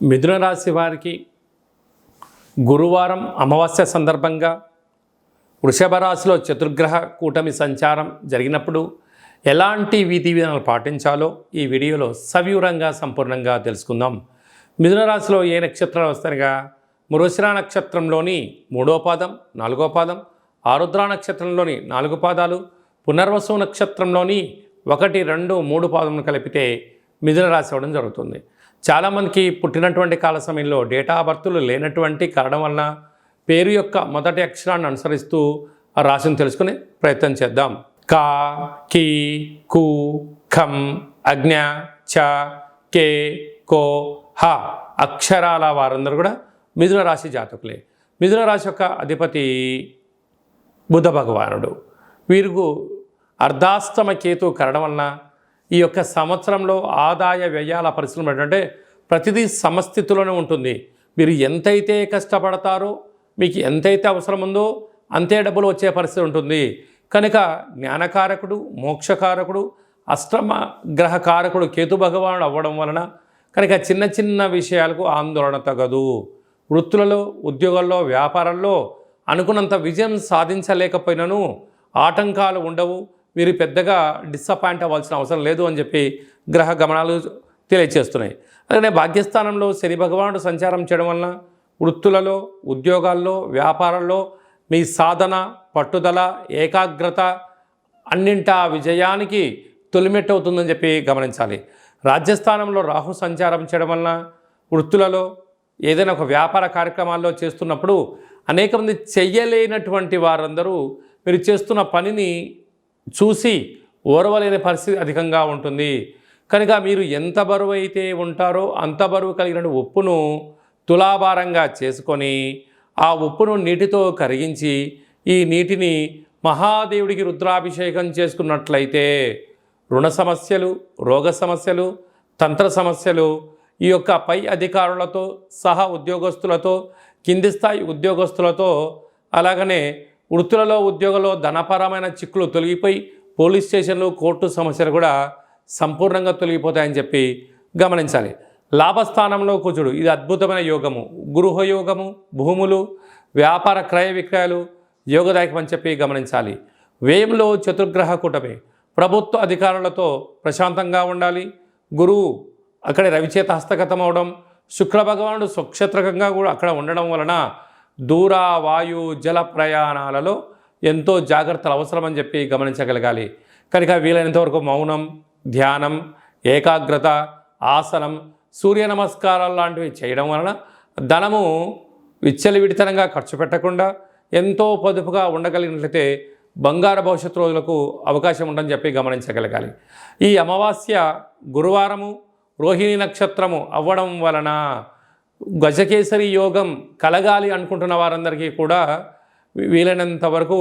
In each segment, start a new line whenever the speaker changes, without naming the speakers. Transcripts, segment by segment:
మిథున రాశి వారికి గురువారం అమావాస్య సందర్భంగా వృషభ రాశిలో చతుర్గ్రహ కూటమి సంచారం జరిగినప్పుడు ఎలాంటి విధి విధానాలు పాటించాలో ఈ వీడియోలో సవివరంగా సంపూర్ణంగా తెలుసుకుందాం. మిథున రాశిలో ఏ నక్షత్రాలు వస్తాయిగా మృగశిర నక్షత్రంలోని 3వ పాదం 4వ పాదం, ఆరుద్ర నక్షత్రంలోని 4 పాదాలు, పునర్వసు నక్షత్రంలోని 1, 2, 3 పాదములు కలిపితే మిథున రాశి అవ్వడం జరుగుతుంది. చాలామందికి పుట్టినటువంటి కాల సమయంలో డేటా ఆఫ్ బర్త్లు లేనటువంటి కారణం వలన పేరు యొక్క మొదటి అక్షరాన్ని అనుసరిస్తూ ఆ రాశిని తెలుసుకునే ప్రయత్నం చేద్దాం. కా, కి, కు, ఖం, అజ్ఞ, చ, కే, కో, హ అక్షరాల వారందరూ కూడా మిథున రాశి జాతకులే. మిథున రాశి యొక్క అధిపతి బుధ భగవానుడు. వీరికి అర్ధాష్టమ కేతు కారణం వలన ఈ యొక్క సంవత్సరంలో ఆదాయ వ్యయాల పరిస్థితులు ఏంటంటే ప్రతిదీ సమస్థితిలోనే ఉంటుంది. మీరు ఎంతైతే కష్టపడతారో మీకు ఎంతైతే అవసరం ఉందో అంతే డబ్బులు వచ్చే పరిస్థితి ఉంటుంది. కనుక జ్ఞానకారకుడు, మోక్షకారకుడు, అష్టమ గ్రహకారకుడు కేతు భగవానుడు అవ్వడం వలన కనుక చిన్న చిన్న విషయాలకు ఆందోళన తగదు. వృత్తులలో, ఉద్యోగాల్లో, వ్యాపారంలో అనుకున్నంత విజయం సాధించలేకపోయినను ఆటంకాలు ఉండవు. మీరు పెద్దగా డిసప్పాయింట్ అవ్వాల్సిన అవసరం లేదు అని చెప్పి గ్రహ గమనాలు తెలియచేస్తున్నాయి. అలాగే భాగ్యస్థానంలో శని భగవానుడు సంచారం చేయడం వలన వృత్తులలో, ఉద్యోగాల్లో, వ్యాపారంలో మీ సాధన, పట్టుదల, ఏకాగ్రత అన్నింటా విజయానికి తొలిమెట్టు అవుతుందని చెప్పి గమనించాలి. రాజ్యస్థానంలో రాహు సంచారం చేయడం వలన వృత్తులలో ఏదైనా ఒక వ్యాపార కార్యక్రమాల్లో చేస్తున్నప్పుడు అనేక మంది చెయ్యలేనటువంటి వారందరూ మీరు చేస్తున్న పనిని చూసి ఓర్వలేని పరిస్థితి అధికంగా ఉంటుంది. కనుక మీరు ఎంత బరువు అయితే ఉంటారో అంత బరువు కలిగిన ఉప్పును తులాభారంగా చేసుకొని ఆ ఉప్పును నీటితో కరిగించి ఈ నీటిని మహాదేవుడికి రుద్రాభిషేకం చేసుకున్నట్లయితే రుణ సమస్యలు, రోగ సమస్యలు, తంత్ర సమస్యలు, ఈ యొక్క పై అధికారులతో సహా ఉద్యోగస్తులతో, కింది స్థాయి ఉద్యోగస్తులతో, అలాగనే వృత్తులలో, ఉద్యోగంలో ధనపరమైన చిక్కులు తొలగిపోయి పోలీస్ స్టేషన్లు, కోర్టు సమస్యలు కూడా సంపూర్ణంగా తొలగిపోతాయని చెప్పి గమనించాలి. లాభస్థానంలో కుజుడు, ఇది అద్భుతమైన యోగము. గృహయోగము, భూములు, వ్యాపార క్రయ విక్రయాలు యోగదాయకం అని చెప్పి గమనించాలి. వ్యయంలో చతుర్గ్రహ కూటమి, ప్రభుత్వ అధికారులతో ప్రశాంతంగా ఉండాలి. గురువు అక్కడ రవిచేత హస్తగతం అవడం, శుక్ర భగవానుడు స్వక్షేత్రకంగా కూడా అక్కడ ఉండడం వలన దూర, వాయు, జల ప్రయాణాలలో ఎంతో జాగ్రత్తలు అవసరమని చెప్పి గమనించగలగాలి. కనుక వీలైనంతవరకు మౌనం, ధ్యానం, ఏకాగ్రత, ఆసనం, సూర్య నమస్కారాలు లాంటివి చేయడం వలన ధనము విచ్చలవిడితనంగా ఖర్చు పెట్టకుండా ఎంతో పొదుపుగా ఉండగలిగినట్లయితే బంగారు భవిష్యత్తు రోజులకు అవకాశం ఉందని చెప్పి గమనించగలగాలి. ఈ అమావాస్య గురువారము రోహిణి నక్షత్రము అవ్వడం వలన గజకేసరి యోగం కలగాలి అనుకుంటున్న వారందరికీ కూడా వీలైనంత వరకు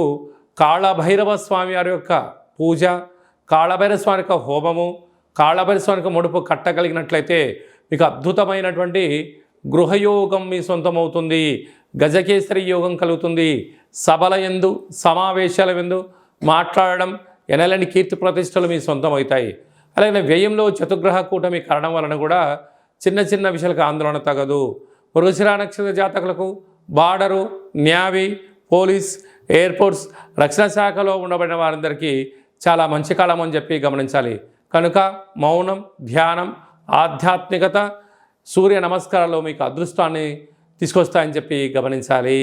కాళభైరవ స్వామి వారి యొక్క పూజ, కాళభైరవ స్వామి యొక్క హోమము, కాళభైరవ స్వామి యొక్క ముడుపు కట్టగలిగినట్లయితే మీకు అద్భుతమైనటువంటి గృహయోగం మీ సొంతమవుతుంది. గజకేసరి యోగం కలుగుతుంది. సభల యందు, సమావేశాల యందు మాట్లాడడం, ఎనలేని కీర్తి ప్రతిష్టలు మీ సొంతం అవుతాయి. అలాగే వ్యయంలో చతుర్గ్రహ కూటమి కారణం వలన కూడా చిన్న చిన్న విషయాలకు ఆందోళన తగదు. మృగశిర నక్షత్ర జాతకులకు బార్డరు, న్యావీ, పోలీస్, ఎయిర్పోర్ట్స్, రక్షణ శాఖలో ఉండబడిన వారందరికీ చాలా మంచి కాలం అని చెప్పి గమనించాలి. కనుక మౌనం, ధ్యానం, ఆధ్యాత్మికత, సూర్య నమస్కారాలు మీకు అదృష్టాన్ని తీసుకొస్తాయని చెప్పి గమనించాలి.